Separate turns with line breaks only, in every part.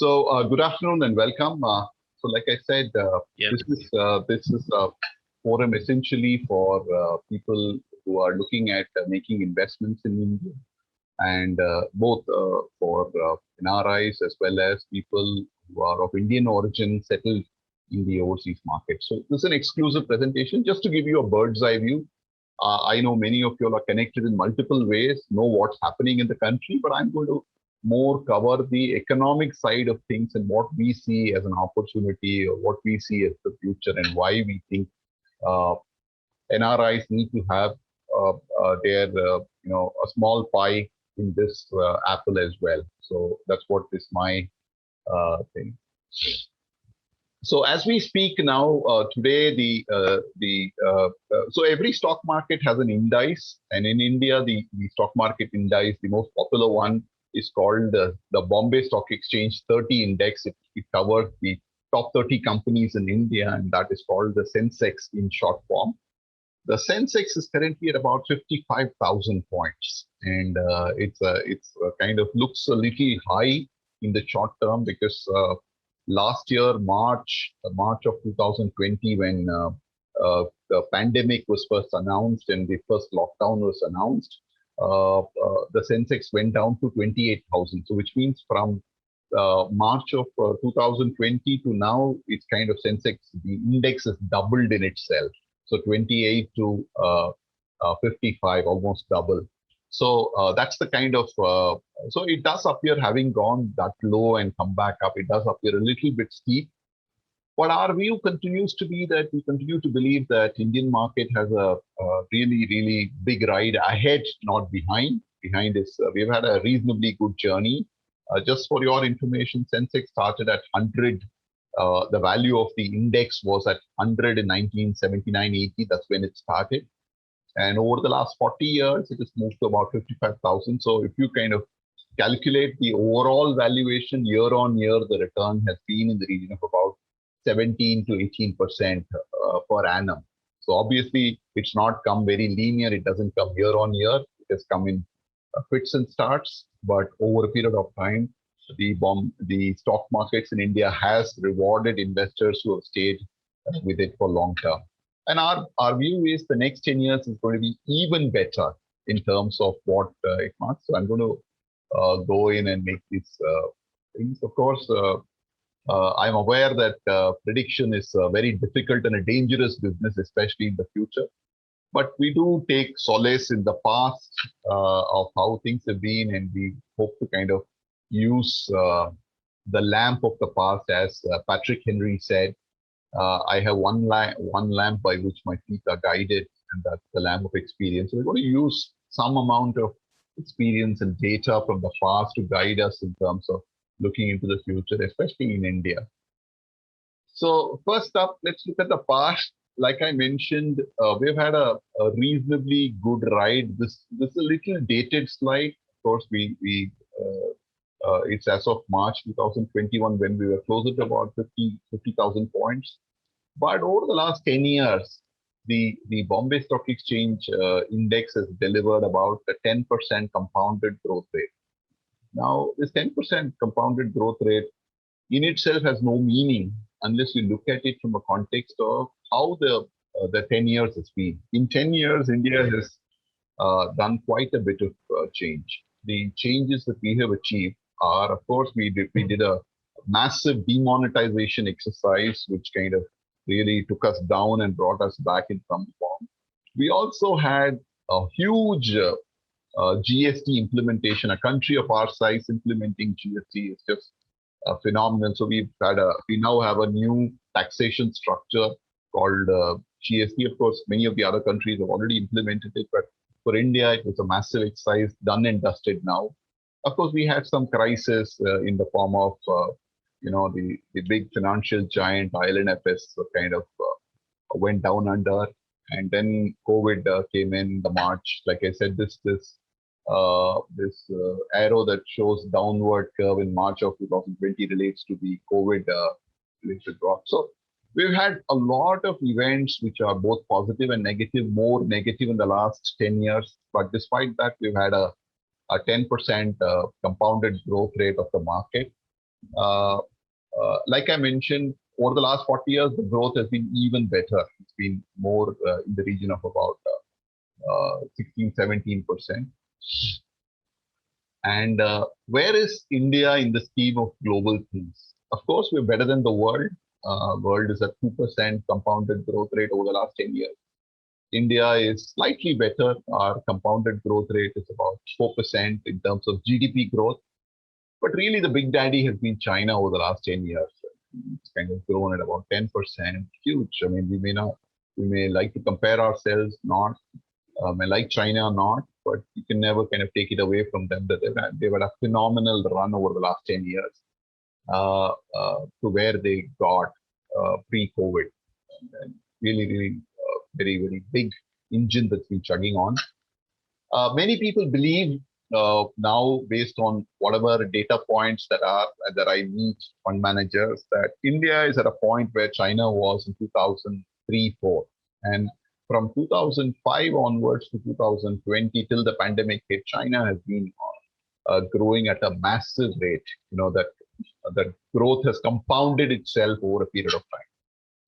Good afternoon and welcome. Like I said,
Yeah.
this is a forum essentially for people who are looking at making investments in India, and both for NRIs as well as people who are of Indian origin settled in the overseas market. So this is an exclusive presentation just to give you a bird's eye view. I know many of you are connected in multiple ways, know what's happening in the country, but I'm going to more cover the economic side of things and what we see as an opportunity or what we see as the future and why we think uh, NRIs need to have their a small pie in this apple as well. So that's what is my thing. So as we speak now, today so every stock market has an indice, and in India, the stock market indice, the most popular one is called the Bombay Stock Exchange 30 Index. It covers the top 30 companies in India, and that is called the Sensex in short form. The Sensex is currently at about 55,000 points, and it's kind of looks a little high in the short term because last year March of 2020, when the pandemic was first announced and the first lockdown was announced, the Sensex went down to 28,000. So which means from March of 2020 to now, it's kind of Sensex, the index has doubled in itself. So 28 to 55, almost double. So that's the kind of, so it does appear, having gone that low and come back up, it does appear a little bit steep. But our view continues to be that we continue to believe that Indian market has a really, really big ride ahead, not behind. Behind is, we've had a reasonably good journey. Just for your information, Sensex started at 100. The value of the index was at 100 in 1979-80. That's when it started. And over the last 40 years, it has moved to about 55,000. So if you kind of calculate the overall valuation year on year, the return has been in the region of about 17 to 18% per annum. So obviously, it's not come very linear. It doesn't come year on year. It has come in fits and starts. But over a period of time, the stock markets in India has rewarded investors who have stayed with it for long term. And our view is the next 10 years is going to be even better in terms of what it marks. So I'm going to go in and make these things. Of course, I'm aware that prediction is very difficult and a dangerous business, especially in the future. But we do take solace in the past of how things have been, and we hope to kind of use the lamp of the past, as Patrick Henry said. I have one lamp by which my feet are guided, and that's the lamp of experience. So we're going to use some amount of experience and data from the past to guide us in terms of looking into the future, especially in India. So first up, let's look at the past. Like I mentioned, we've had a reasonably good ride. This is a little dated slide. Of course, it's as of March 2021, when we were closer to about 50,000 points. But over the last 10 years, the Bombay Stock Exchange index has delivered about a 10% compounded growth rate. Now, this 10% compounded growth rate in itself has no meaning unless you look at it from a context of how the 10 years has been. In 10 years, India has done quite a bit of change. The changes that we have achieved are, of course, we did a massive demonetization exercise, which kind of really took us down and brought us back in some form. We also had a huge GST implementation. A country of our size implementing GST is just phenomenal. So we now have a new taxation structure called GST. Of course, many of the other countries have already implemented it, but for India, it was a massive exercise, done and dusted now. Of course, we had some crisis in the form of, the big financial giant IL&FS kind of went down under, and then COVID came in the March. Like I said, this arrow that shows downward curve in March of 2020 relates to the COVID related drop. So we've had a lot of events which are both positive and negative, more negative in the last 10 years. But despite that, we've had a 10% compounded growth rate of the market. Uh, like I mentioned, over the last 40 years, the growth has been even better. It's been more in the region of about 16, 17%. And where is India in the scheme of global things? Of course, we're better than the world. World is at 2% compounded growth rate over the last 10 years. India is slightly better. Our compounded growth rate is about 4% in terms of GDP growth. But really, the big daddy has been China over the last 10 years. It's kind of grown at about 10%. Huge. I mean, we may like to compare ourselves, not may like China or not, but you can never kind of take it away from them that they've had a phenomenal run over the last 10 years to where they got pre-COVID. And really, really very, very big engine that's been chugging on. Many people believe now, based on whatever data points that I meet fund managers, that India is at a point where China was in 2003-4, and from 2005 onwards to 2020 till the pandemic hit, China has been growing at a massive rate. You know that growth has compounded itself over a period of time.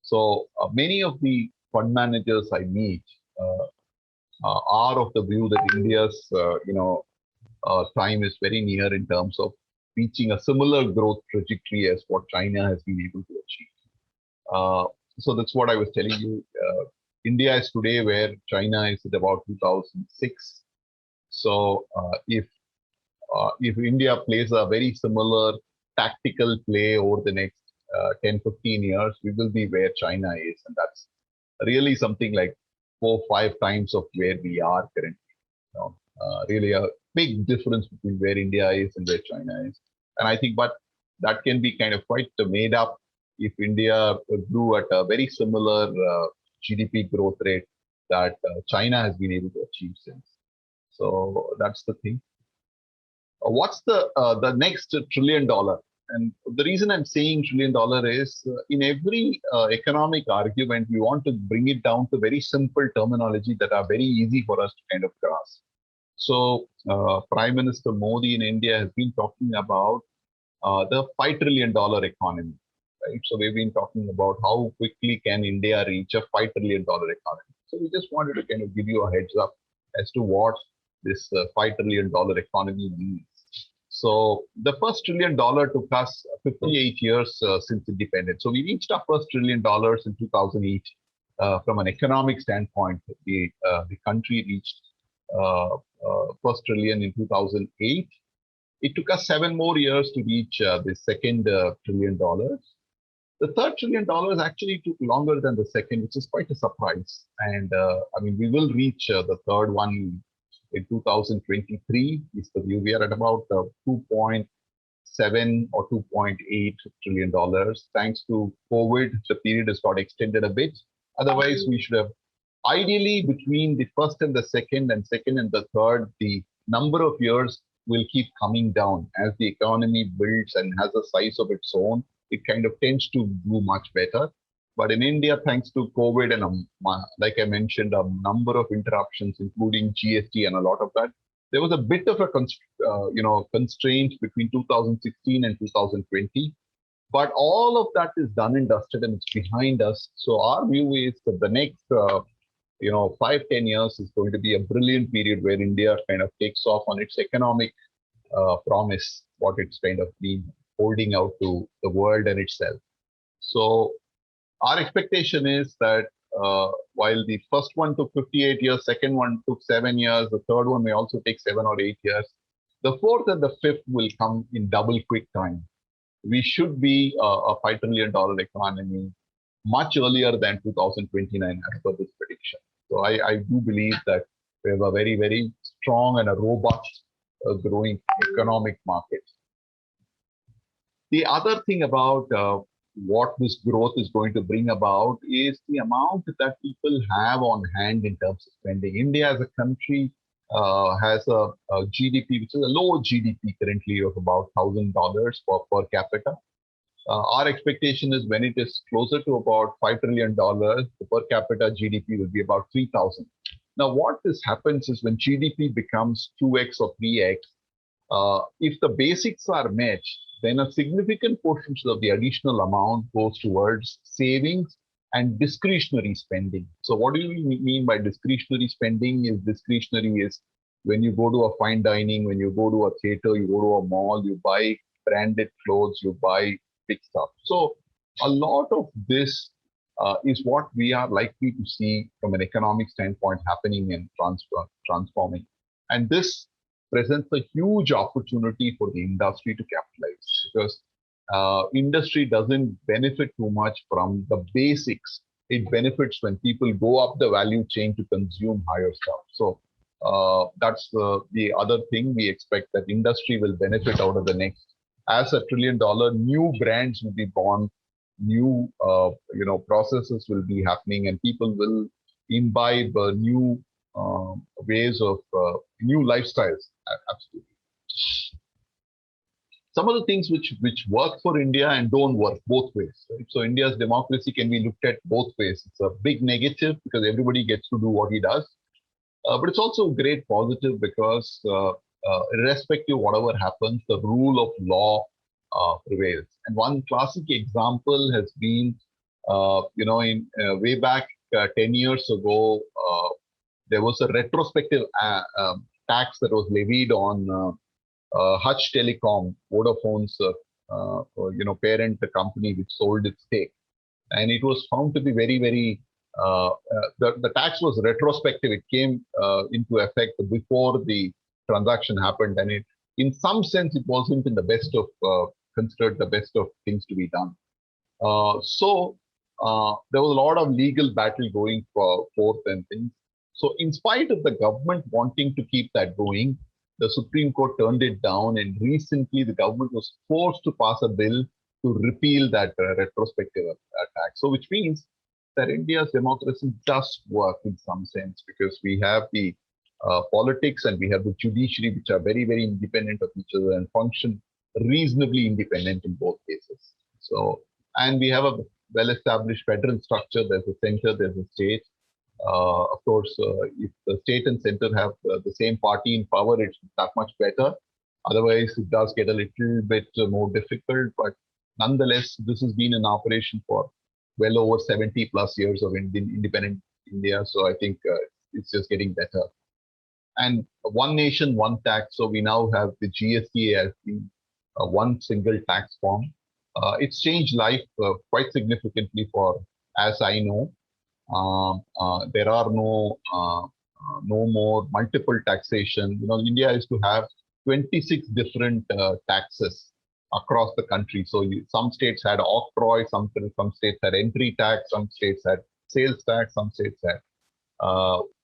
So many of the fund managers I meet are of the view that India's time is very near in terms of reaching a similar growth trajectory as what China has been able to achieve. So that's what I was telling you. India is today where China is at about 2006. So if India plays a very similar tactical play over the next 10, 15 years, we will be where China is. And that's really something like 4-5 times of where we are currently. You know, really a big difference between where India is and where China is. And I think, but that can be kind of quite made up if India grew at a very similar GDP growth rate that China has been able to achieve since. So that's the thing. What's the next $1 trillion? And the reason I'm saying $1 trillion is in every economic argument, we want to bring it down to very simple terminology that are very easy for us to kind of grasp. So Prime Minister Modi in India has been talking about the $5 trillion economy, right? So we've been talking about how quickly can India reach a $5 trillion economy. So we just wanted to kind of give you a heads up as to what this $5 trillion economy means. So the first $1 trillion took us 58 years since independence. So we reached our first $1 trillion in 2008. From an economic standpoint, the country reached first trillion in 2008. It took us 7 more years to reach the second $1 trillion. The third $1 trillion actually took longer than the second, which is quite a surprise. And I mean, we will reach the third one in 2023 is the view. We are at about 2.7 or $2.8 trillion. Thanks to COVID, the period has got extended a bit. Otherwise, we should have ideally between the first and the second and the third, the number of years will keep coming down as the economy builds and has a size of its own. It kind of tends to do much better. But in India, thanks to COVID and like I mentioned, a number of interruptions, including GST and a lot of that, there was a bit of a constraint between 2016 and 2020. But all of that is done and dusted and it's behind us. So our view is that the next 5-10 years is going to be a brilliant period where India kind of takes off on its economic promise, what it's kind of been holding out to the world and itself. So our expectation is that while the first one took 58 years, second one took 7 years, the third one may also take 7 or 8 years, the fourth and the fifth will come in double quick time. We should be a $5 trillion economy much earlier than 2029 as per this prediction. So I do believe that we have a very, very strong and a robust growing economic market. The other thing about what this growth is going to bring about is the amount that people have on hand in terms of spending. India as a country has a GDP, which is a low GDP currently of about $1,000 per capita. Our expectation is when it is closer to about $5 trillion, the per capita GDP will be about 3,000. Now, what this happens is when GDP becomes 2x or 3x, if the basics are met, then a significant portion of the additional amount goes towards savings and discretionary spending. So what do you mean by discretionary spending? Discretionary is when you go to a fine dining, when you go to a theater, you go to a mall, you buy branded clothes, you buy big stuff. So a lot of this is what we are likely to see from an economic standpoint happening and transforming. And this presents a huge opportunity for the industry to capitalize because industry doesn't benefit too much from the basics. It benefits when people go up the value chain to consume higher stuff. So that's the other thing. We expect that industry will benefit out of the next. As $1 trillion, new brands will be born, new processes will be happening, and people will imbibe new ways of new lifestyles. Absolutely. Some of the things which work for India and don't work both ways. Right? So India's democracy can be looked at both ways. It's a big negative because everybody gets to do what he does, but it's also a great positive because irrespective of whatever happens, the rule of law prevails. And one classic example has been, in way back 10 years ago, there was a retrospective tax that was levied on Hutch Telecom, Vodafone's parent company, which sold its stake, and it was found to be very, very. The tax was retrospective; it came into effect before the transaction happened, and in some sense, it wasn't in the best of considered the best of things to be done. So there was a lot of legal battle going forth and things. So, in spite of the government wanting to keep that going, the Supreme Court turned it down, and recently the government was forced to pass a bill to repeal that retrospective tax. So, which means that India's democracy does work in some sense because we have the politics and we have the judiciary, which are very, very independent of each other and function reasonably independent in both cases. So, and we have a well-established federal structure. There's a center, there's a state. Of course, if the state and center have the same party in power, it's that much better. Otherwise, it does get a little bit more difficult. But nonetheless, this has been in operation for well over 70 plus years of independent India. So I think it's just getting better. And one nation, one tax. So we now have the GST as one single tax form. It's changed life quite significantly for, as I know. There are no more multiple taxation. India used to have 26 different taxes across the country. So some states had octroi, some states had entry tax, some states had sales tax, some states had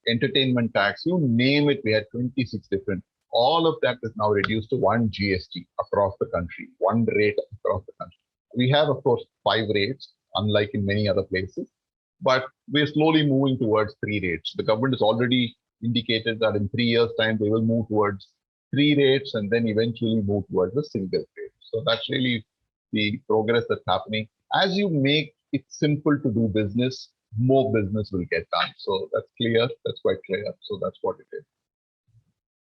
entertainment tax. You name it, we had 26 different. All of that is now reduced to one GST across the country, one rate across the country. We have, of course, 5 rates, unlike in many other places. But we're slowly moving towards 3 rates. The government has already indicated that in 3 years' time, they will move towards 3 rates and then eventually move towards a single rate. So that's really the progress that's happening. As you make it simple to do business, more business will get done. So that's clear. That's quite clear. So that's what it is.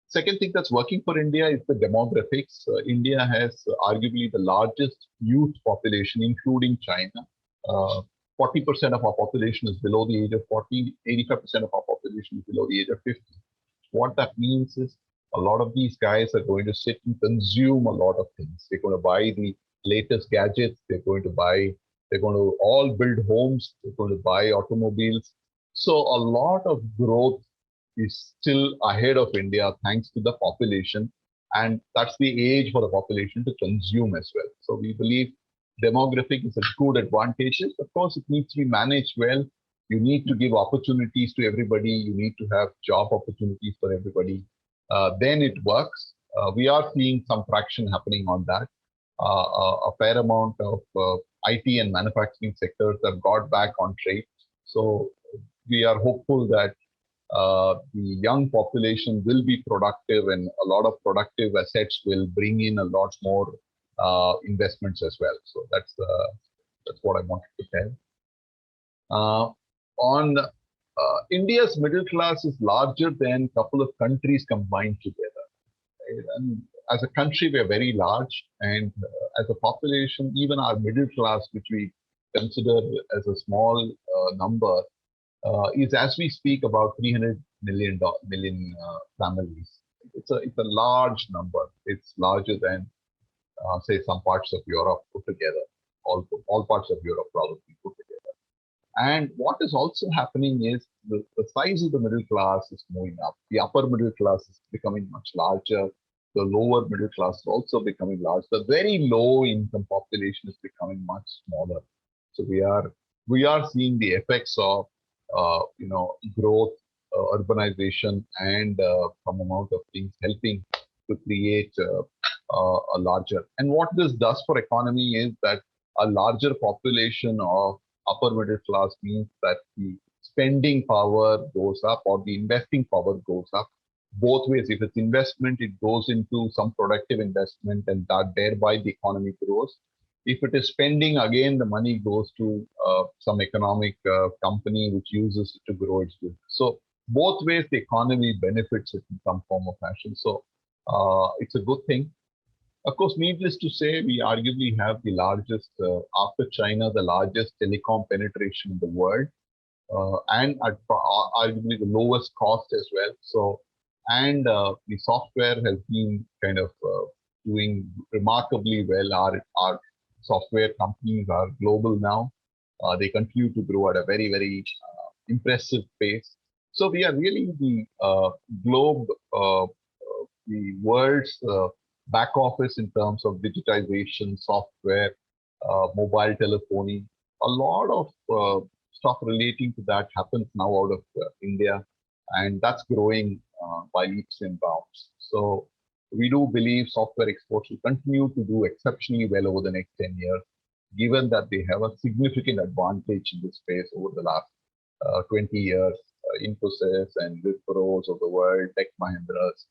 Second thing that's working for India is the demographics. India has arguably the largest youth population, including China. 40% of our population is below the age of 40, 85% of our population is below the age of 50. What that means is a lot of these guys are going to sit and consume a lot of things. They're going to buy the latest gadgets. They're going to all build homes. They're going to buy automobiles. So a lot of growth is still ahead of India thanks to the population. And that's the age for the population to consume as well. So we believe demographic is a good advantage. Of course, it needs to be managed well. You need to give opportunities to everybody. You need to have job opportunities for everybody. Then it works. We are seeing some traction happening on that. A fair amount of IT and manufacturing sectors have got back on track. So we are hopeful that the young population will be productive and a lot of productive assets will bring in a lot more investments as well. So that's what I wanted to tell. On India's middle class is larger than a couple of countries combined together. Right? And as a country, we're very large, and as a population, even our middle class, which we consider as a small number, is as we speak about 300 million families. It's a large number. It's larger than say some parts of Europe put together. All parts of Europe probably put together. And what is also happening is the size of the middle class is moving up. The upper middle class is becoming much larger. The lower middle class is also becoming large. The very low income population is becoming much smaller. So we are seeing the effects of growth, urbanization, and some amount of things helping to create a larger. And what this does for economy is that a larger population of upper middle class means that the spending power goes up or the investing power goes up. Both ways, if it's investment, it goes into some productive investment and that thereby the economy grows. If it is spending, again, the money goes to some economic company which uses it to grow its business. So both ways, the economy benefits it in some form or fashion. So it's a good thing. Of course, needless to say, we arguably have the largest, after China, the largest telecom penetration in the world, and at arguably the lowest cost as well. So, and the software has been kind of doing remarkably well. Our software companies are global now. They continue to grow at a very, very impressive pace. So we are really the globe, the world's back office in terms of digitization, software, mobile telephony. A lot of stuff relating to that happens now out of India, and that's growing by leaps and bounds. So we do believe software exports will continue to do exceptionally well over the next 10 years, given that they have a significant advantage in this space over the last 20 years. Infosys and Wipros of the world, Tech Mahindras,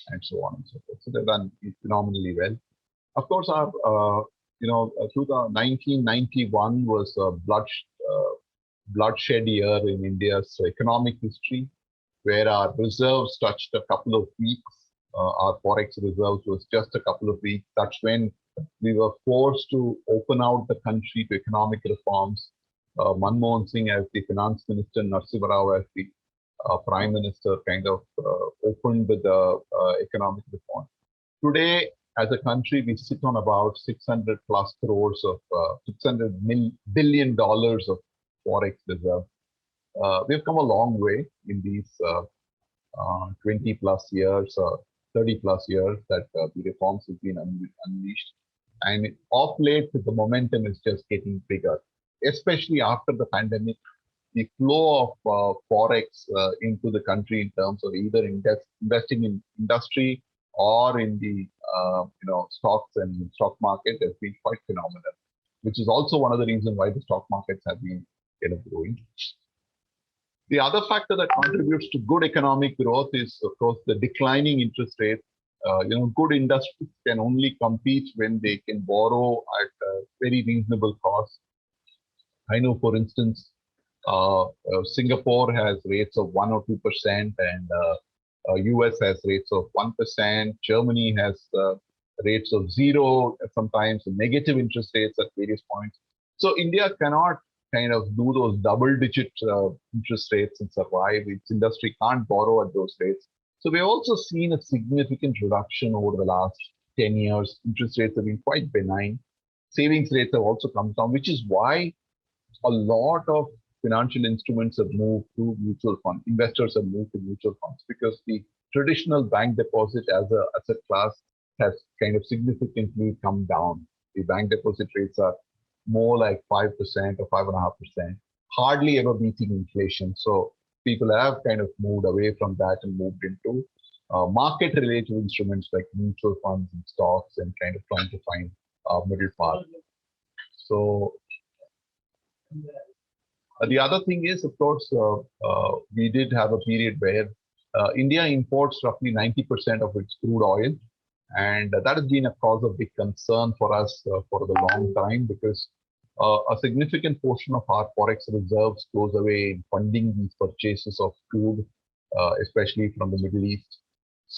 and so on and so forth. So they've done phenomenally well. Of course, our 1991 was a bloodshed year in India's economic history, where our reserves touched a couple of weeks. Our forex reserves was just a couple of weeks. That's when we were forced to open out the country to economic reforms. Manmohan Singh as the finance minister, Narasimha Rao as the prime minister kind of opened with the economic reform. Today, as a country, we sit on about 600 plus crores of $600 billion of forex reserve. We've come a long way in these 20 plus years, 30 plus years that the reforms have been unleashed. And off late, the momentum is just getting bigger, especially after the pandemic. The flow of forex into the country in terms of either investing in industry or in the stocks and stock market has been quite phenomenal, which is also one of the reasons why the stock markets have been kind of growing. The other factor that contributes to good economic growth is, of course, the declining interest rates. Good industries can only compete when they can borrow at a very reasonable cost. I know, for instance, Singapore has rates of 1 or 2%, and US has rates of 1%. Germany has rates of 0, sometimes negative interest rates at various points. So India cannot kind of do those double-digit interest rates and survive. Its industry can't borrow at those rates. So we've also seen a significant reduction over the last 10 years. Interest rates have been quite benign. Savings rates have also come down, which is why a lot of financial instruments have moved to mutual funds. Investors have moved to mutual funds because the traditional bank deposit as an asset class has kind of significantly come down. The bank deposit rates are more like 5% or 5.5%, hardly ever beating inflation. So people have kind of moved away from that and moved into market-related instruments like mutual funds and stocks and kind of trying to find middle path. So the other thing is, of course, we did have a period where India imports roughly 90% of its crude oil. And that has been a cause of big concern for us for the long time, because a significant portion of our forex reserves goes away in funding these purchases of crude, especially from the Middle East.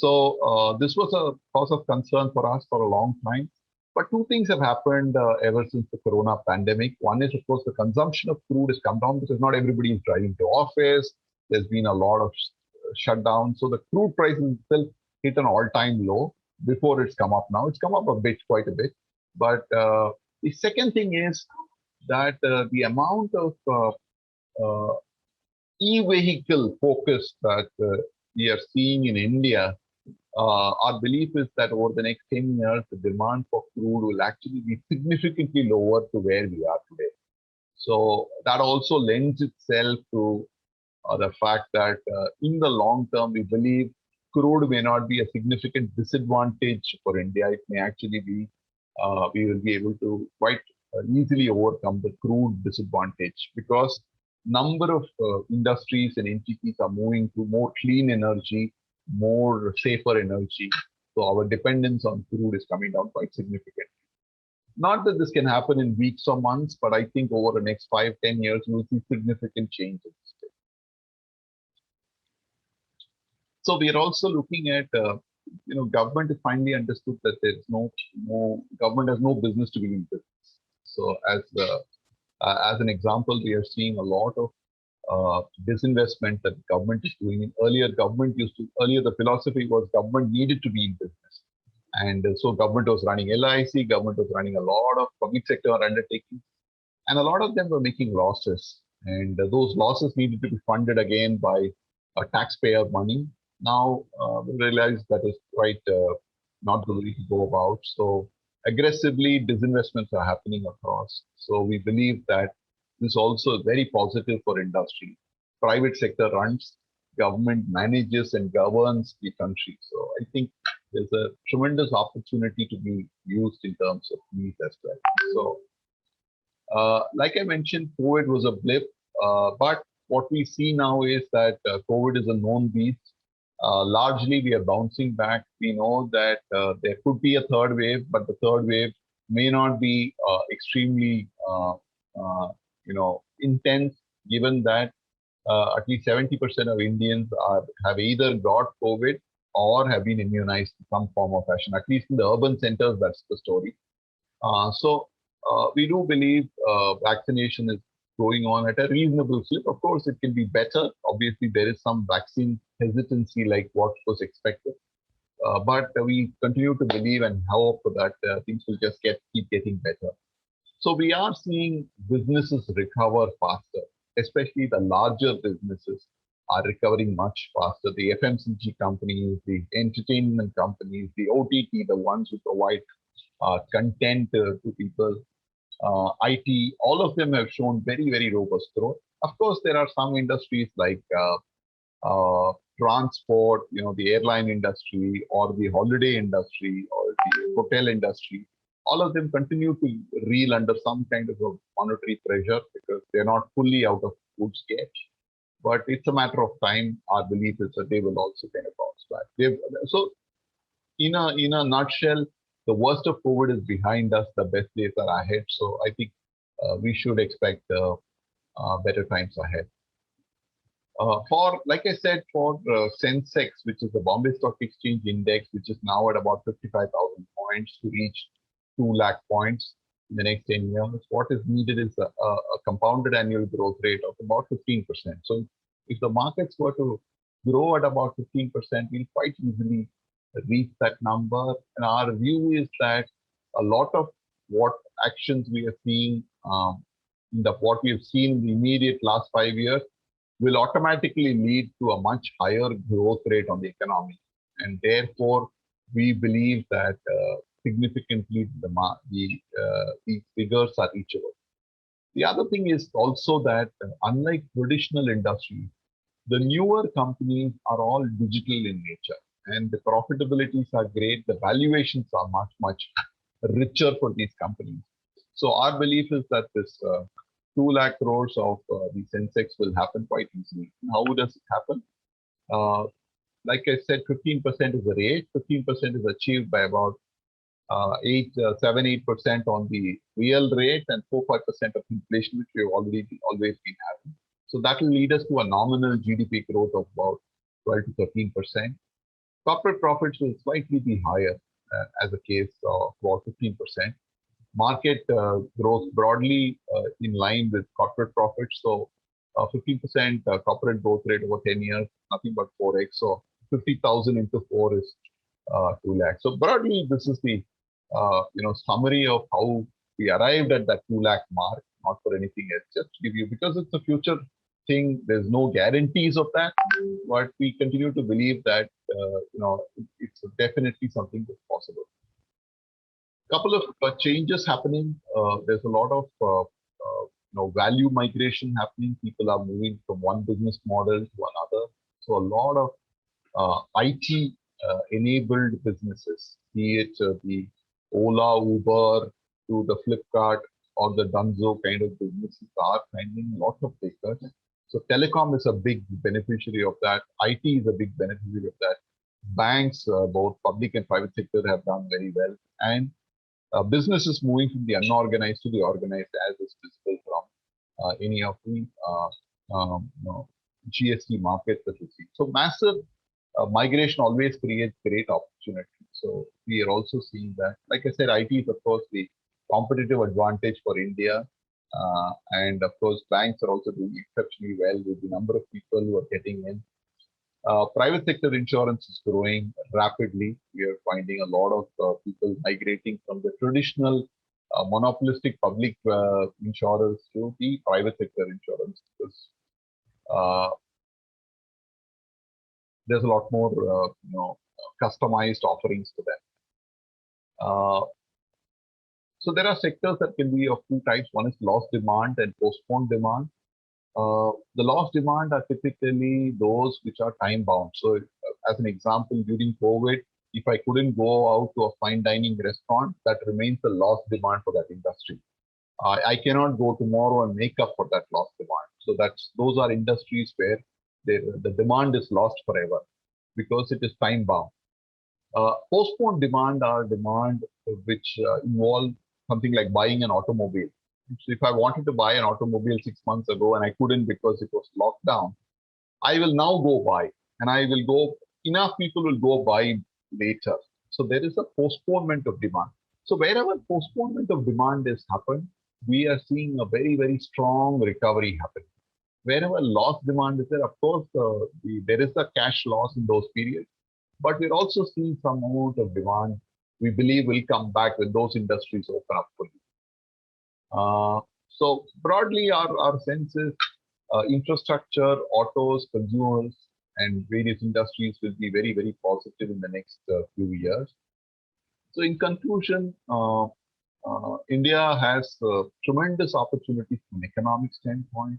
So this was a cause of concern for us for a long time. But two things have happened ever since the corona pandemic. One is, of course, the consumption of crude has come down because not everybody is driving to office. There's been a lot of shutdown. So the crude price itself hit an all-time low before it's come up now. It's come up a bit, quite a bit. But the second thing is that the amount of uh, e-vehicle focus that we are seeing in India, our belief is that over the next 10 years, the demand for crude will actually be significantly lower to where we are today. So that also lends itself to the fact that in the long term, we believe crude may not be a significant disadvantage for India. It may actually be, we will be able to quite easily overcome the crude disadvantage because number of industries and entities are moving to more clean energy, more safer energy. So our dependence on crude is coming down quite significantly. Not that this can happen in weeks or months, but I think over the next 5, 10 years, we'll see significant changes. So we are also looking at, government has finally understood that there is no government has no business to be in business. So as an example, we are seeing a lot of disinvestment that government is doing. Earlier, the philosophy was government needed to be in business. And so government was running LIC, government was running a lot of public sector undertakings, and a lot of them were making losses. And those losses needed to be funded again by taxpayer money. Now we realize that is quite not the way to go about. So aggressively disinvestments are happening across. So we believe that this is also very positive for industry. Private sector runs, government manages and governs the country. So I think there's a tremendous opportunity to be used in terms of these as well. So like I mentioned, COVID was a blip, but what we see now is that COVID is a known beast. Largely, we are bouncing back. We know that there could be a third wave, but the third wave may not be extremely, intense, given that at least 70% of Indians have either got COVID or have been immunized in some form or fashion. At least in the urban centers, that's the story. So we do believe vaccination is going on at a reasonable clip. Of course, it can be better. Obviously, there is some vaccine hesitancy like what was expected. But we continue to believe and hope that things will just keep getting better. So we are seeing businesses recover faster, especially the larger businesses are recovering much faster. The FMCG companies, the entertainment companies, the OTT, the ones who provide content to people, IT, all of them have shown very, very robust growth. Of course, there are some industries like transport, the airline industry or the holiday industry or the hotel industry. All of them continue to reel under some kind of a monetary pressure because they're not fully out of food sketch. But it's a matter of time. Our belief is that they will also kind of bounce back. So, in a nutshell, the worst of COVID is behind us. The best days are ahead. So I think we should expect better times ahead. Like I said, for Sensex, which is the Bombay Stock Exchange Index, which is now at about 55,000 points to reach 2 lakh points in the next 10 years, what is needed is a compounded annual growth rate of about 15%. So if the markets were to grow at about 15%, we'll quite easily reach that number. And our view is that a lot of what actions we are seeing, what we have seen in the immediate last 5 years, will automatically lead to a much higher growth rate on the economy. And therefore, we believe that significantly these figures are reachable. The other thing is also that unlike traditional industries, the newer companies are all digital in nature and the profitabilities are great. The valuations are much, much richer for these companies. So our belief is that this 2 lakh crores of the Sensex will happen quite easily. How does it happen? Like I said, 15% is the rate. 15% is achieved by about 7-8% on the real rate and 4-5% of inflation, which we have always been having. So that will lead us to a nominal GDP growth of about 12 to 13%. Corporate profits will slightly be higher as a case of about 15%. Market growth broadly in line with corporate profits. So 15% corporate growth rate over 10 years, nothing but 4x. So 50,000 into 4 is 2 lakhs. So broadly, this is the summary of how we arrived at that 2 lakh mark, not for anything else. Just to give you, because it's a future thing, there's no guarantees of that, but we continue to believe that it's definitely something that's possible. Couple of changes happening. There's a lot of value migration happening. People are moving from one business model to another. So a lot of IT enabled businesses, be it the Ola, Uber, to the Flipkart or the Dunzo kind of businesses, are finding lots of takers. So telecom is a big beneficiary of that. IT is a big beneficiary of that. Banks, both public and private sector, have done very well. And business is moving from the unorganized to the organized, as is visible from any of the GST markets that we see. So massive migration always creates great opportunity. So we are also seeing that. Like I said, IT is of course the competitive advantage for India. And of course, banks are also doing exceptionally well with the number of people who are getting in. Private sector insurance is growing rapidly. We are finding a lot of people migrating from the traditional monopolistic public insurers to the private sector insurance, because there's a lot more customized offerings to them. So there are sectors that can be of two types. One is lost demand and postponed demand. The lost demand are typically those which are time bound. So as an example, during COVID, if I couldn't go out to a fine dining restaurant, that remains a lost demand for that industry. I cannot go tomorrow and make up for that lost demand. So those are industries where the demand is lost forever because it is time bound. Postponed demand are demand which involve something like buying an automobile. So if I wanted to buy an automobile 6 months ago and I couldn't because it was locked down, I will now go buy, and enough people will go buy later. So there is a postponement of demand. So wherever postponement of demand has happened, we are seeing a very, very strong recovery happening. Wherever lost demand is there, of course, there is a cash loss in those periods, but we're also seeing some amount of demand we believe will come back when those industries open up fully. So broadly, our sense is infrastructure, autos, consumers, and various industries will be very, very positive in the next few years. So in conclusion, India has tremendous opportunities from an economic standpoint.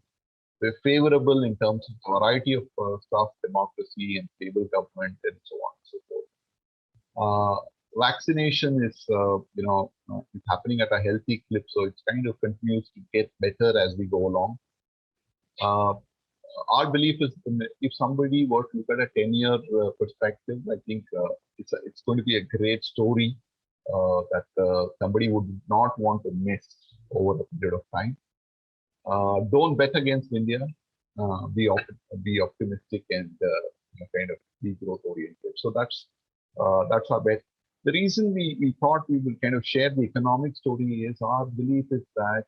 We're favorable in terms of variety of stuff, democracy and stable government and so on and so forth. Vaccination is, it's happening at a healthy clip, so it's kind of continues to get better as we go along. Our belief is if somebody were to look at a 10-year perspective, I think it's going to be a great story that somebody would not want to miss over a period of time. Don't bet against India. Be optimistic and kind of be growth oriented. So that's our bet. The reason we thought we will kind of share the economic story is our belief is that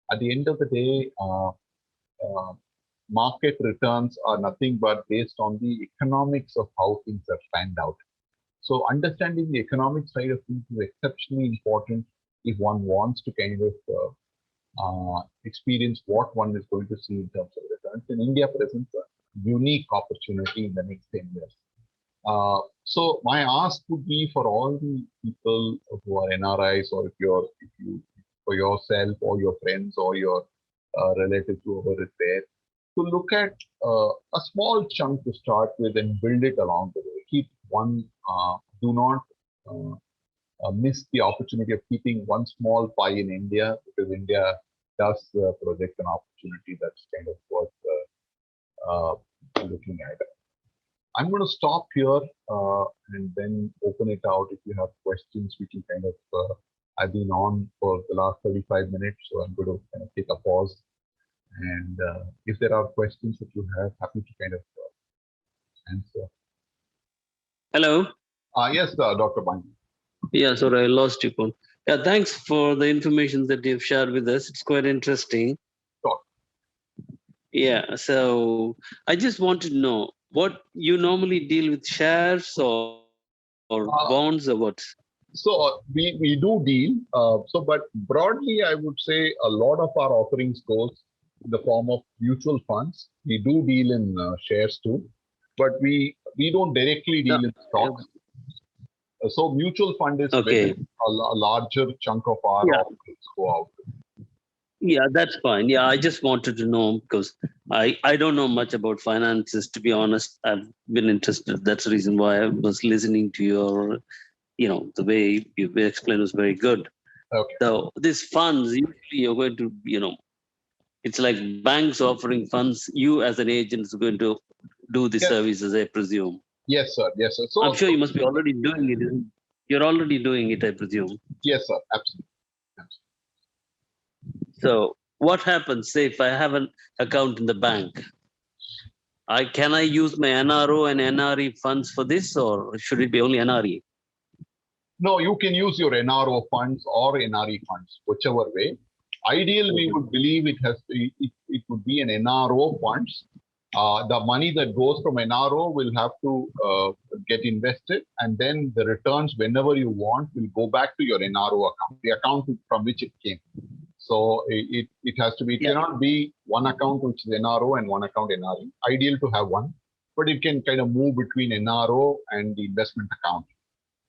at the end of the day, market returns are nothing but based on the economics of how things are planned out. So understanding the economic side of things is exceptionally important if one wants to kind of experience what one is going to see in terms of returns. And India presents a unique opportunity in the next 10 years. So my ask would be for all the people who are NRIs, or if you for yourself or your friends or your relatives, whoever is there, to look at a small chunk to start with and build it along the way. Keep one, do not miss the opportunity of keeping one small pie in India, because India does project an opportunity that's kind of worth looking at. I'm going to stop here and then open it out. If you have questions, we can kind of, I've been on for the last 35 minutes, so I'm going to kind of take a pause. And if there are questions that you have, happy to kind of answer.
Hello.
Yes, Dr. Bani.
Yeah, sorry, I lost you. Paul. Yeah, thanks for the information that you've shared with us. It's quite interesting.
Sure.
Yeah, so I just want to know what you normally deal with, shares or bonds or what?
We do deal. But broadly, I would say a lot of our offerings goes in the form of mutual funds. We do deal in shares too, but we don't directly
No,
deal in stocks. So mutual fund is where
okay.
a larger chunk of our
Yeah,
offerings go out.
yeah, that's fine. Yeah, I just wanted to know because I don't know much about finances, to be honest. I've been interested. That's the reason why I was listening to your, the way you explained was very good.
Okay.
So these funds, usually you're going to, it's like banks offering funds. You as an agent is going to do the
Yes.
services, I presume.
Yes, sir. Yes, sir.
I'm sure you must be already doing it. You're already doing it, I presume.
Yes, sir. Absolutely.
So what happens, say, if I have an account in the bank? Can I use my NRO and NRE funds for this, or should it be only NRE?
No, you can use your NRO funds or NRE funds, whichever way. Ideal, we would believe it would be an NRO funds. The money that goes from NRO will have to get invested, and then the returns, whenever you want, will go back to your NRO account, the account from which it came. So it has to be, it
Yeah.
cannot be one account which is NRO and one account NRE. Ideal to have one, but it can kind of move between NRO and the investment account.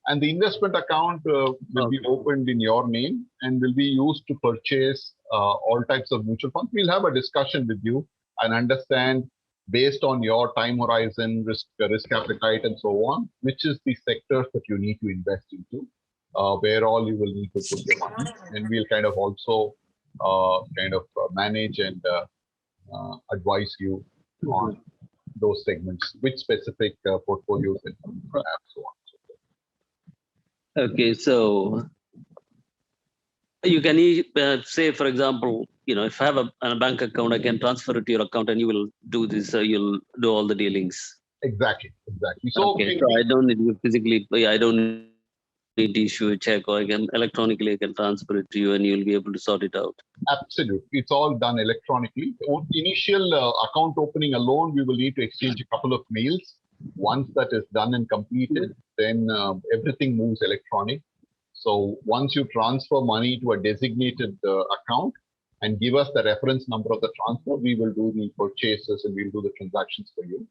And the investment account will be
Okay.
opened in your name and will be used to purchase all types of mutual funds. We'll have a discussion with you and understand based on your time horizon, risk appetite, and so on, which is the sectors that you need to invest into, where all you will need to put your money. And we'll kind of also manage and advise you on
Mhm.
those segments, which specific portfolios that you need to have, so on.
Okay, so you can say, for example, if I have a bank account, I can transfer it to your account, and you will do this. You'll do all the dealings.
Exactly, exactly. So
Okay, so I don't need to physically. Yeah, I don't need to issue a check, or I can electronically transfer it to you, and you'll be able to sort it out.
absolutely, it's all done electronically. Initial account opening alone, we will need to exchange a couple of mails. Once that is done and completed, then everything moves electronic. So once you transfer money to a designated account and give us the reference number of the transfer, we will do the purchases and we'll do the transactions for you.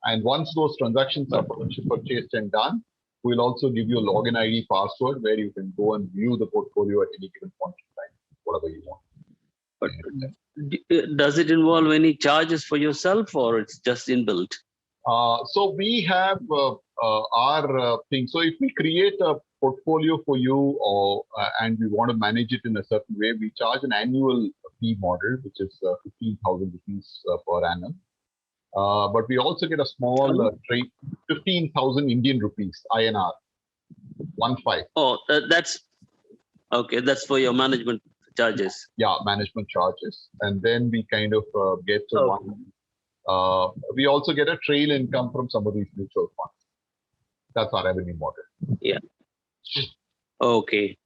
And once those transactions are purchased and done, we'll also give you a login ID password where you can go and view the portfolio at any given point in time, whatever you want.
But does it involve any charges for yourself, or it's just inbuilt?
So we have our thing. So if we create a portfolio for you, or and we want to manage it in a certain way, we charge an annual fee model, which is 15,000 rupees per annum. But we also get a small trade, 15,000 Indian rupees, INR, 1 5.
Oh, that's okay. That's for your management charges.
Yeah, management charges. And then we kind of get to
Okay.
one. We also get a trail income from some of these mutual funds. That's our revenue model.
Yeah. Okay.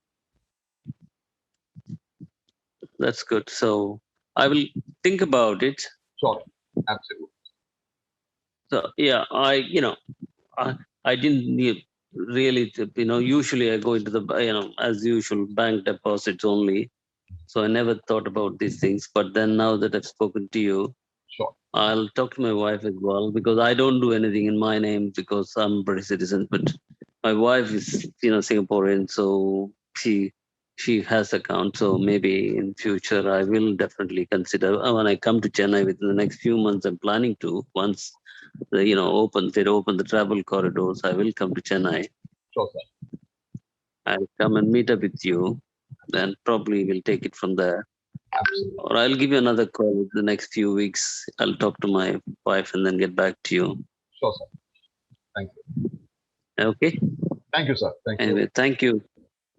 That's good. So I will think about it.
Sure, absolutely.
So yeah, I didn't really, usually I go into the, as usual, bank deposits only. So I never thought about these things. But then now that I've spoken to you,
Sure.
I'll talk to my wife as well, because I don't do anything in my name because I'm a British citizen. But my wife is, Singaporean, so she has account. So maybe in future I will definitely consider, when I come to Chennai within the next few months. I'm planning to, once they open the travel corridors, I will come to Chennai.
Sure, sir.
I'll come and meet up with you, and probably we'll take it from there.
Absolutely.
Or I'll give you another call in the next few weeks. I'll talk to my wife and then get back to you.
Sure, sir. Thank you.
Okay.
Thank you, sir. Thank you.
Anyway, thank you.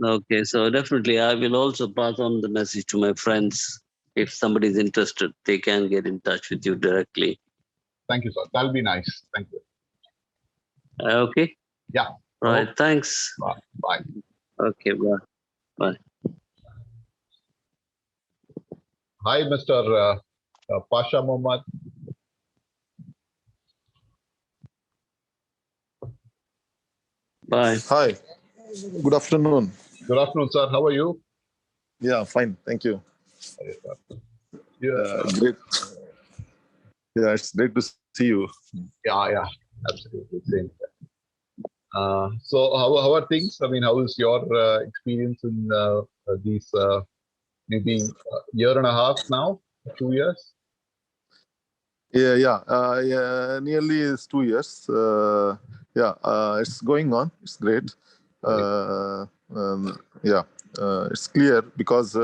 Okay, so definitely I will also pass on the message to my friends. If somebody is interested, they can get in touch with you directly.
Thank you, sir. That'll be nice. Thank you.
Okay.
Yeah.
Right. Thanks.
Bye.
Okay. Bye. Bye.
Hi, Mr. Pasha Mohammed.
Bye.
Hi, good afternoon.
Good afternoon, sir. How are you?
Yeah, fine, thank you.
Yeah,
Great. Yeah, it's great to see you.
yeah, absolutely. Same. So how are things? I mean, how is your experience in these maybe year and a half now, 2 years?
Yeah, nearly is 2 years. It's going on. It's great. Yeah, it's clear because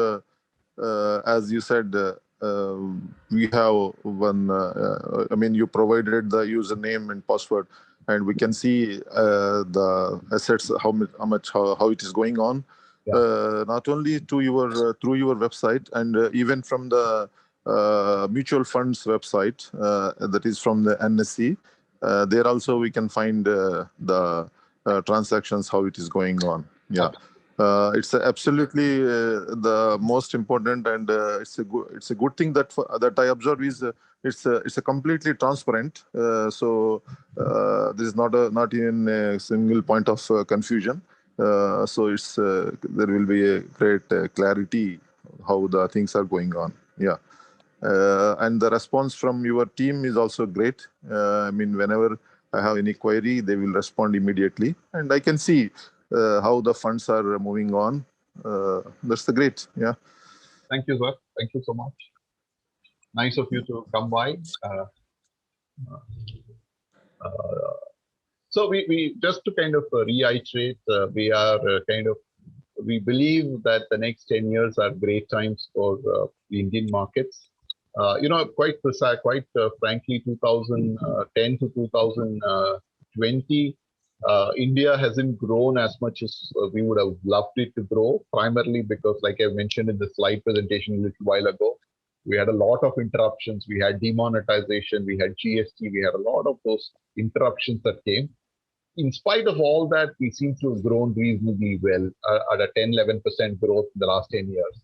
as you said, we have one. I mean, you provided the username and password, and we can see the assets, how it is going on.
Yeah.
Not only to your through your website, and even from the mutual funds website, that is from the NSE. There also we can find the transactions, how it is going on. Yeah. It's absolutely the most important, and it's a good thing that I observe is it's a completely transparent. So there is not even a single point of confusion. So it's there will be a great clarity how the things are going on. Yeah. And the response from your team is also great. I mean, whenever I have any query, they will respond immediately, and I can see how the funds are moving on. That's the great. Yeah.
Thank you, sir. Thank you so much. Nice of you to come by. So we just to kind of reiterate, we believe that the next 10 years are great times for the Indian markets. Quite precise, quite frankly, 2010 to 2020, India hasn't grown as much as we would have loved it to grow, primarily because, like I mentioned in the slide presentation a little while ago, we had a lot of interruptions. We had demonetization, we had GST, we had a lot of those interruptions that came. In spite of all that, we seem to have grown reasonably well at a 10-11% growth in the last 10 years.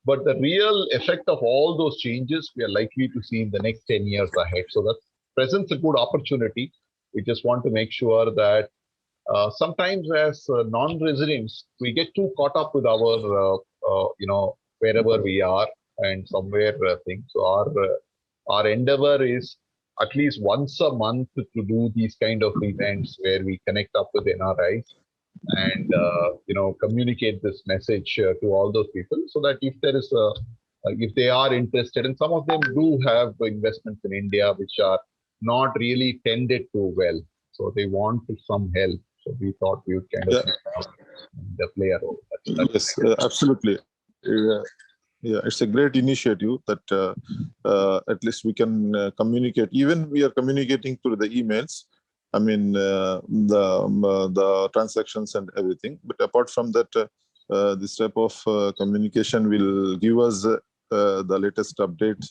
But the real effect of all those changes, we are likely to see in the next 10 years ahead. So that presents a good opportunity. We just want to make sure that sometimes as non-residents, we get too caught up with our, wherever we are and somewhere things. So our endeavor is at least once a month to do these kind of events where we connect up with NRIs and communicate this message to all those people, so that if there is if they are interested, and some of them do have investments in India which are not really tended to well, so they want some help. So we thought we would kind of play a role.
Yes, absolutely. Yeah, it's a great initiative that at least we can communicate. Even we are communicating through the emails. I mean, the transactions and everything. But apart from that, this type of communication will give us the latest update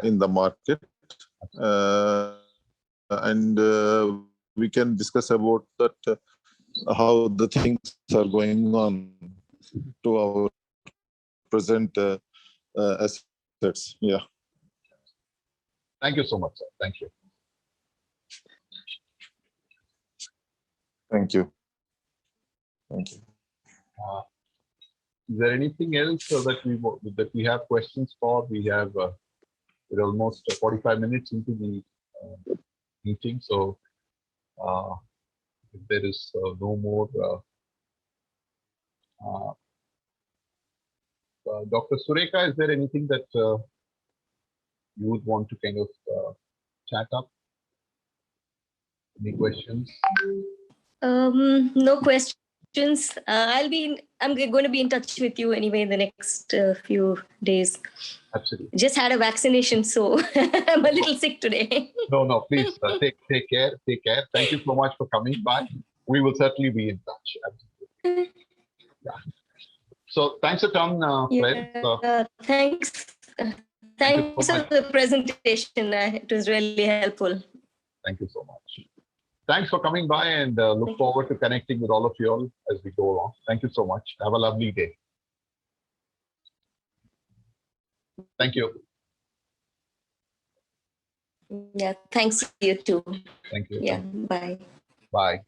in the market, and we can discuss about that how the things are going on to our present assets. Yeah.
Thank you so much, sir. Thank you.
Thank you. Thank you.
Is there anything else that we have questions for? We have we're almost 45 minutes into the meeting, so if there is no more, Dr. Sureka, is there anything that you would want to kind of chat up? Any questions?
No questions. I'm going to be in touch with you anyway in the next few days.
Absolutely.
Just had a vaccination, so I'm a little sick today.
No, please take care. Take care. Thank you so much for coming by. We will certainly be in touch. Absolutely. Yeah. So thanks a ton, Fred.
Thanks. Thanks for the presentation. It was really helpful.
Thank you so much. thanks for coming by, and look
Thank you.
forward to connecting with all of you all as we go along. Thank you so much. Have a lovely day. Thank you.
Yeah, thanks, you too.
Thank you.
Yeah, bye.
Bye.